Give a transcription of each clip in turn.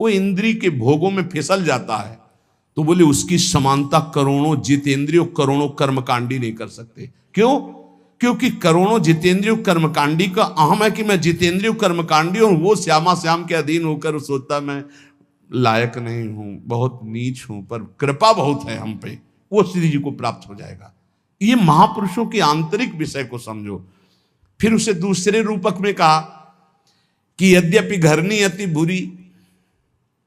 वो इंद्री के भोगों में फिसल जाता है, तो बोले उसकी समानता करोड़ों जितेंद्रियों करोड़ों कर्मकांडी नहीं कर सकते। क्यों? क्योंकि करोड़ों जितेंद्रियों कर्मकांडी का अहम है कि मैं जितेंद्रियों कर्मकांडी हूं, वो श्यामा श्याम के अधीन होकर सोचता मैं लायक नहीं हूं, बहुत नीच हूं, पर कृपा बहुत है हम पे, वो श्री जी को प्राप्त हो जाएगा। ये महापुरुषों के आंतरिक विषय को समझो। फिर उसे दूसरे रूपक में कहा कि यद्यपि घरनी अति बुरी,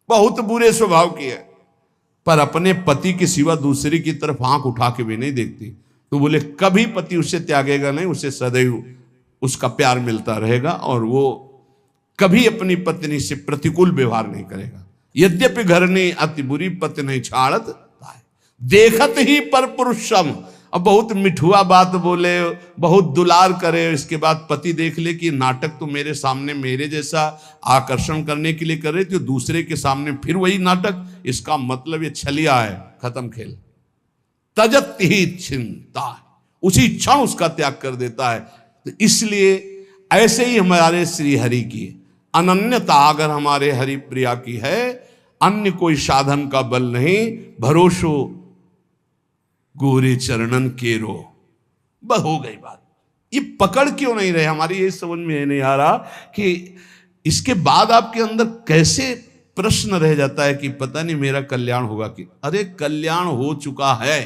बहुत बुरे स्वभाव की है, पर अपने पति के सिवा दूसरे की तरफ आंख उठा के भी नहीं देखती। तो बोले कभी पति उसे त्यागेगा नहीं, उसे सदैव उसका प्यार मिलता रहेगा और वो कभी अपनी पत्नी से प्रतिकूल व्यवहार नहीं करेगा। यद्यपि घरनी अति बुरी, पति नहीं छाड़त देखत ही पर पुरुषम। अब बहुत मिठुआ बात बोले, बहुत दुलार करे, इसके बाद पति देख ले कि नाटक तो मेरे सामने मेरे जैसा आकर्षण करने के लिए कर रहे थे, दूसरे के सामने फिर वही नाटक, इसका मतलब ये छलिया है, खत्म खेल। तजत ही चिंता, उसी क्षण उसका त्याग कर देता है। तो इसलिए ऐसे ही हमारे श्री हरि की अनन्यता अगर हमारे हरि प्रिया की है, अन्य कोई साधन का बल नहीं, भरोसो गोरे चरणन केरो, बस हो गई बात। ये पकड़ क्यों नहीं रहे हमारी, ये समझ में नहीं आ रहा कि इसके बाद आपके अंदर कैसे प्रश्न रह जाता है कि पता नहीं मेरा कल्याण होगा कि, अरे कल्याण हो चुका है,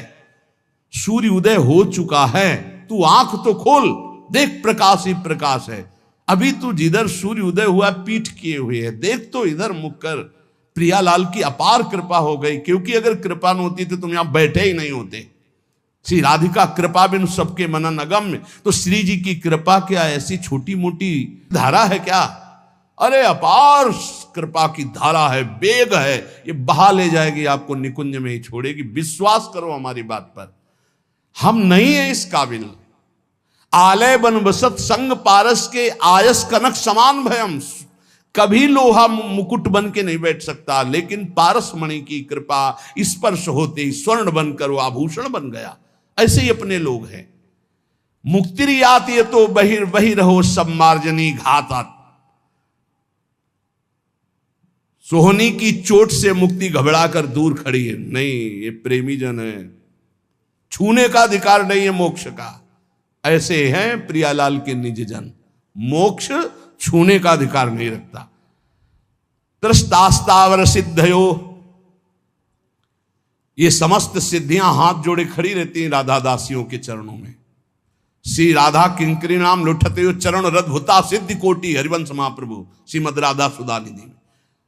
सूर्य उदय हो चुका है, तू आंख तो खोल, देख प्रकाश ही प्रकाश है। अभी तू जिधर सूर्य उदय हुआ पीठ किए हुए है, देख तो इधर मुख कर। प्रियालाल की अपार कृपा हो गई, क्योंकि अगर कृपा न होती तो तुम यहां बैठे ही नहीं होते। श्री राधिका कृपा बिन सबके मनन अगम्य, तो श्री जी की कृपा क्या ऐसी छोटी मोटी धारा है क्या? अरे अपार कृपा की धारा है, वेग है, ये बहा ले जाएगी आपको, निकुंज में ही छोड़ेगी। विश्वास करो हमारी बात पर, हम नहीं है इस काबिल। आलय बन बसत संग पारस के आयस कनक समान भयम, कभी लोहा मुकुट बन के नहीं बैठ सकता, लेकिन पारस मणि की कृपा स्पर्श होते ही स्वर्ण बनकर वो आभूषण बन गया। ऐसे ही अपने लोग हैं। मुक्तिरियात ये तो बही रहो सब मार्जनी घातात, सोहनी की चोट से मुक्ति घबरा कर दूर खड़ी है। नहीं, ये प्रेमी जन है, छूने का अधिकार नहीं है मोक्ष का। ऐसे हैं प्रियालाल के निज जन, मोक्ष छूने का अधिकार नहीं रखता। त्रस्तास्तावर सिद्धयो, ये समस्त सिद्धियां हाथ जोड़े खड़ी रहती हैं राधा दासियों के चरणों में। श्री राधा किंकरी नाम लुठते हो चरण रद्भुता सिद्धि कोटि, हरिवंश महाप्रभु श्रीमद राधा सुधा निधि में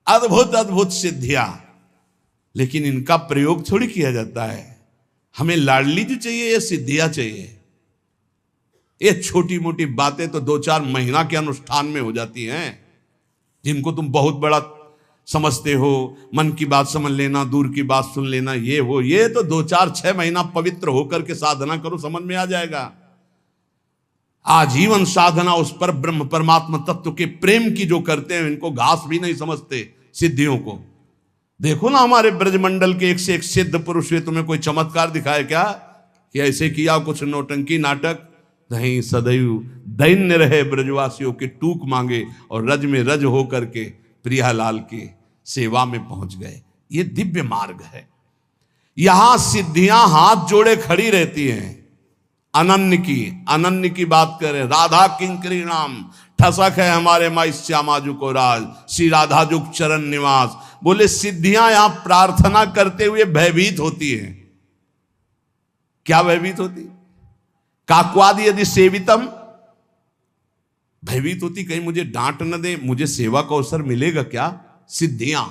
अद्भुत अद्भुत सिद्धियां। लेकिन इनका प्रयोग थोड़ी किया जाता है। हमें लाडली जो चाहिए, ये सिद्धियां चाहिए। ये छोटी मोटी बातें तो 2-4 महीना के अनुष्ठान में हो जाती हैं, जिनको तुम बहुत बड़ा समझते हो। मन की बात समझ लेना, दूर की बात सुन लेना, ये तो 2-4-6 महीना पवित्र होकर के साधना करो, समझ में आ जाएगा। आजीवन साधना उस पर ब्रह्म परमात्मा तत्व के प्रेम की जो करते हैं, इनको घास भी नहीं समझते सिद्धियों को। देखो ना हमारे ब्रजमंडल के एक से एक सिद्ध पुरुष हुए, तुम्हें कोई चमत्कार दिखाए क्या कि ऐसे किया कुछ नौटंकी नाटक? नहीं, सदैव दैन्य रहे ब्रजवासियों के टूक मांगे और रज में रज होकर के प्रियालाल की सेवा में पहुंच गए। ये दिव्य मार्ग है। यहां सिद्धियां हाथ जोड़े खड़ी रहती हैं। अनन्य की बात करें, राधा किंकरी नाम ठसक है हमारे माई श्यामाजू को राज, श्री राधा जुग चरण निवास। बोले सिद्धियां यहां प्रार्थना करते हुए भयभीत होती हैं। क्या भयभीत होती? काक्वादि यदि सेवितम, भयभीत होती कहीं मुझे डांट न दे, मुझे सेवा का अवसर मिलेगा क्या? सिद्धियां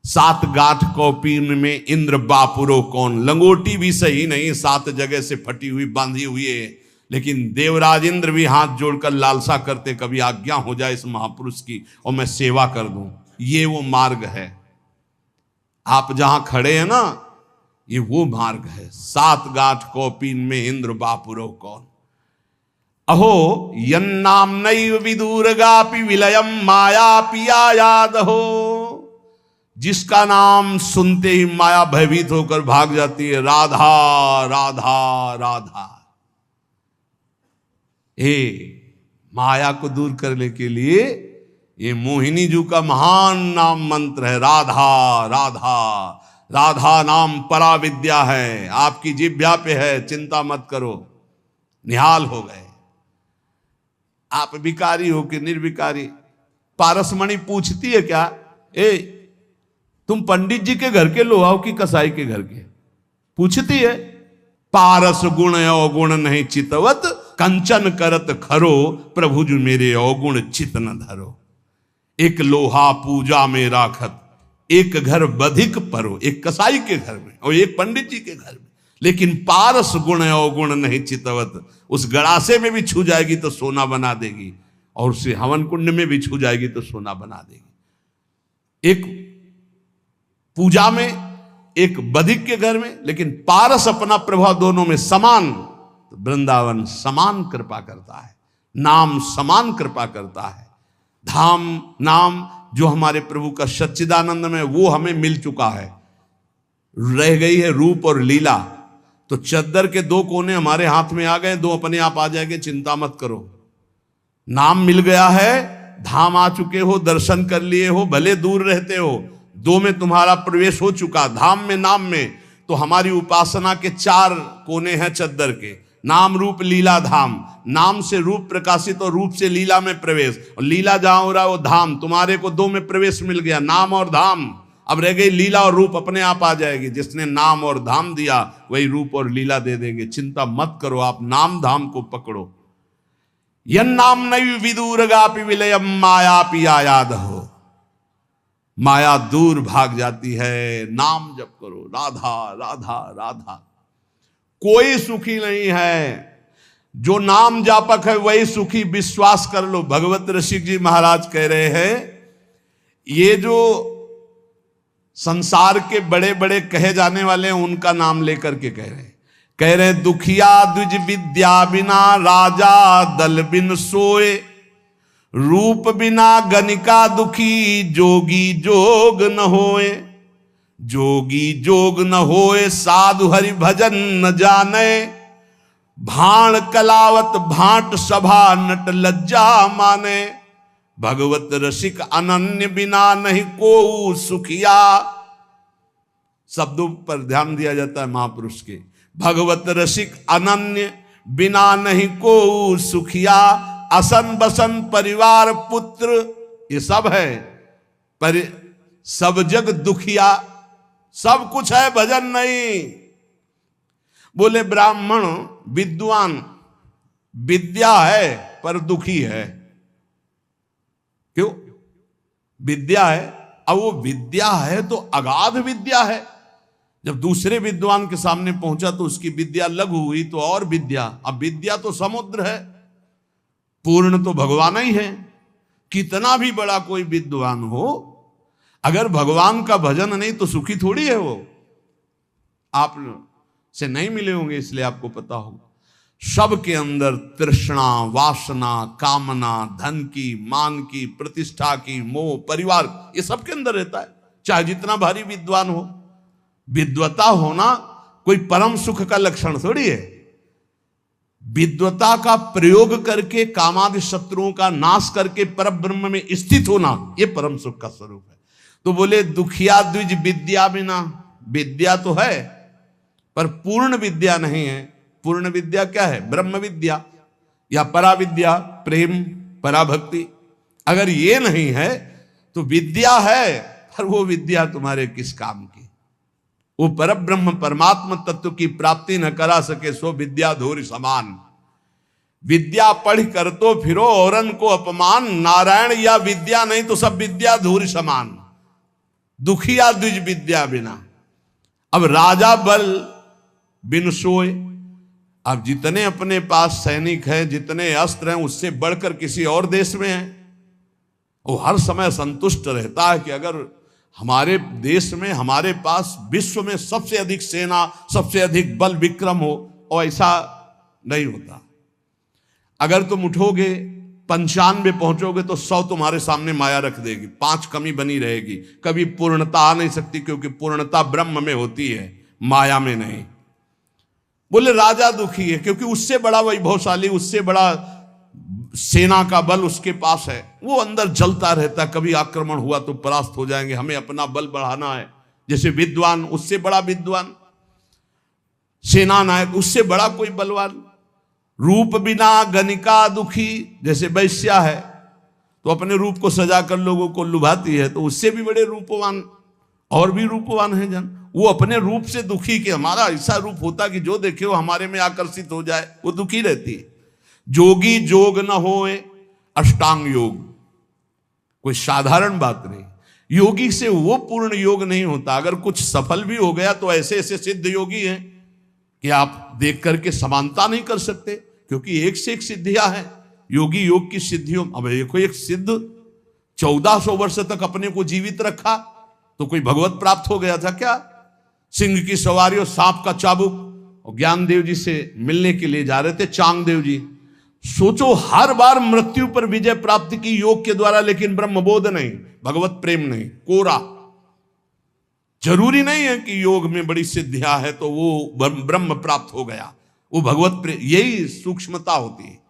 7 गांठ कौपीन में इंद्र बापुरो कौन, लंगोटी भी सही नहीं, 7 जगह से फटी हुई बांधी हुई है। लेकिन देवराज इंद्र भी हाथ जोड़कर लालसा करते, कभी आज्ञा हो जाए इस महापुरुष की और मैं सेवा कर दूं। ये वो मार्ग है। आप जहां खड़े हैं ना, ये वो मार्ग है। 7 गांठ कौपीन में इंद्र बापुरो कौन, अहो यन्नाम नैव विदूरगापि विलयम माया पिया याद हो। जिसका नाम सुनते ही माया भयभीत होकर भाग जाती है, राधा राधा राधा। माया को दूर करने के लिए ये मोहिनी जी का महान नाम मंत्र है, राधा राधा। राधा नाम परा विद्या है, आपकी जिह्वा पे है, चिंता मत करो। निहाल हो गए। आप विकारी हो कि निर्विकारी? पारसमणि पूछती है क्या, ए तुम पंडित जी के घर के लो आओ कि कसाई के घर के? पूछती है। पारस गुण अवगुण नहीं चितवत, कंचन करत खरो, प्रभु जी मेरे अवगुण चित न धरो। एक लोहा पूजा में राखत, एक घर बधिक परो, एक कसाई के घर में और एक पंडित जी के घर में। लेकिन पारस गुण अवगुण नहीं चितवत, उस गड़ासे में भी छू जाएगी तो सोना बना देगी, और उसे हवन कुंड में भी छू जाएगी तो सोना बना देगी। एक पूजा में, एक बधिक के घर में, लेकिन पारस अपना प्रभाव दोनों में समान। तो वृंदावन समान कृपा करता है, नाम समान कृपा करता है। धाम नाम जो हमारे प्रभु का सच्चिदानंद में, वो हमें मिल चुका है। रह गई है रूप और लीला। तो चद्दर के दो कोने हमारे हाथ में आ गए, दो अपने आप आ जाएंगे, चिंता मत करो। नाम मिल गया है, धाम आ चुके हो, दर्शन कर लिए हो, भले दूर रहते हो, दो में तुम्हारा प्रवेश हो चुका, धाम में नाम में। तो हमारी उपासना के चार कोने हैं चद्दर के, नाम रूप लीला धाम। नाम से रूप प्रकाशित और रूप से लीला में प्रवेश, और लीला जहां हो रहा है वो धाम। तुम्हारे को दो में प्रवेश मिल गया, नाम और धाम। अब रह गई लीला और रूप, अपने आप आ जाएगी। जिसने नाम और धाम दिया वही रूप और लीला दे देंगे। चिंता मत करो, आप नाम धाम को पकड़ो। यन नाम नहीं विदूरगापि विलयम मायापि आयाद हो। माया दूर भाग जाती है, नाम जप करो, राधा राधा राधा। कोई सुखी नहीं है, जो नाम जापक है वही सुखी, विश्वास कर लो। भगवत ऋषिक जी महाराज कह रहे हैं, ये जो संसार के बड़े बड़े कहे जाने वाले हैं उनका नाम लेकर के कह रहे दुखिया द्विज विद्या बिना राजा दल बिन सोए, रूप बिना गणिका दुखी जोगी जोग न होए। जोगी जोग न होए साधु हरि भजन न जाने, भाण कलावत भाट सभा नट लज्जा माने। भगवत रसिक अनन्य बिना नहीं को सुखिया। शब्दों पर ध्यान दिया जाता है महापुरुष के। भगवत रसिक अनन्य बिना नहीं को सुखिया, असन बसन परिवार पुत्र ये सब है, पर सब जग दुखिया। सब कुछ है, भजन नहीं। बोले ब्राह्मण विद्वान, विद्या है पर दुखी है। क्यों? विद्या है, अब वो विद्या है तो अगाध विद्या है। जब दूसरे विद्वान के सामने पहुंचा तो उसकी विद्या लघु हुई, तो और विद्या। अब विद्या तो समुद्र है, पूर्ण तो भगवान ही है। कितना भी बड़ा कोई विद्वान हो, अगर भगवान का भजन नहीं तो सुखी थोड़ी है वो। आप से नहीं मिले होंगे इसलिए आपको पता होगा। सबके अंदर तृष्णा, वासना, कामना, धन की, मान की, प्रतिष्ठा की, मोह, परिवार, ये सबके अंदर रहता है। चाहे जितना भारी विद्वान हो। विद्वता होना कोई परम सुख का लक्षण थोड़ी है। विद्वता का प्रयोग करके कामादि शत्रुओं का नाश करके परब्रह्म में स्थित होना, यह परम सुख का स्वरूप है। तो बोले दुखिया द्विज विद्या बिना, विद्या तो है पर पूर्ण विद्या नहीं है। पूर्ण विद्या क्या है? ब्रह्म विद्या या पराविद्या, प्रेम, पराभक्ति। अगर ये नहीं है तो विद्या है पर वो विद्या तुम्हारे किस काम की? वो परब्रह्म परमात्मा तत्व की प्राप्ति न करा सके सो विद्या धूरि समान। विद्या पढ़ कर तो फिरो औरन को अपमान, नारायण या विद्या नहीं तो सब विद्या धूरि समान। दुखिया द्विज विद्या बिना। अब राजा बल बिन सोए। अब जितने अपने पास सैनिक हैं, जितने अस्त्र हैं, उससे बढ़कर किसी और देश में है, वो हर समय संतुष्ट रहता है कि अगर हमारे देश में, हमारे पास विश्व में सबसे अधिक सेना, सबसे अधिक बल विक्रम हो। और ऐसा नहीं होता। अगर तुम उठोगे 95 पहुंचोगे तो 100 तुम्हारे सामने माया रख देगी, 5 कमी बनी रहेगी। कभी पूर्णता आ नहीं सकती, क्योंकि पूर्णता ब्रह्म में होती है, माया में नहीं। बोले राजा दुखी है क्योंकि उससे बड़ा वैभवशाली, उससे बड़ा सेना का बल उसके पास है, वो अंदर जलता रहता, कभी आक्रमण हुआ तो परास्त हो जाएंगे, हमें अपना बल बढ़ाना है। जैसे विद्वान उससे बड़ा विद्वान, सेना नायक उससे बड़ा कोई बलवान। रूप बिना गणिका दुखी, जैसे वैश्या है तो अपने रूप को सजाकर लोगों को लुभाती है, तो उससे भी बड़े रूपवान और भी रूपवान है जन, वो अपने रूप से दुखी, कि हमारा ऐसा रूप होता कि जो देखे वो हमारे में आकर्षित हो जाए, वो दुखी रहती है। जोगी जोग न होए अष्टांग योग, कोई साधारण बात नहीं। योगी से वो पूर्ण योग नहीं होता, अगर कुछ सफल भी हो गया तो ऐसे ऐसे सिद्ध योगी हैं कि आप देख करके समानता नहीं कर सकते, क्योंकि एक से एक सिद्धियां हैं योगी योग की सिद्धियों। अब देखो एक सिद्ध 1400 वर्ष तक अपने को जीवित रखा, तो कोई भगवत प्राप्त हो गया था क्या? सिंह की सवारी और सांप का चाबुक, और ज्ञानदेव जी से मिलने के लिए जा रहे थे चांगदेव जी। सोचो, हर बार मृत्यु पर विजय प्राप्ति की योग के द्वारा, लेकिन ब्रह्मबोध नहीं, भगवत प्रेम नहीं, कोरा। जरूरी नहीं है कि योग में बड़ी सिद्धियां है तो वो ब्रह्म प्राप्त हो गया, वो भगवत प्रेम, यही सूक्ष्मता होती है।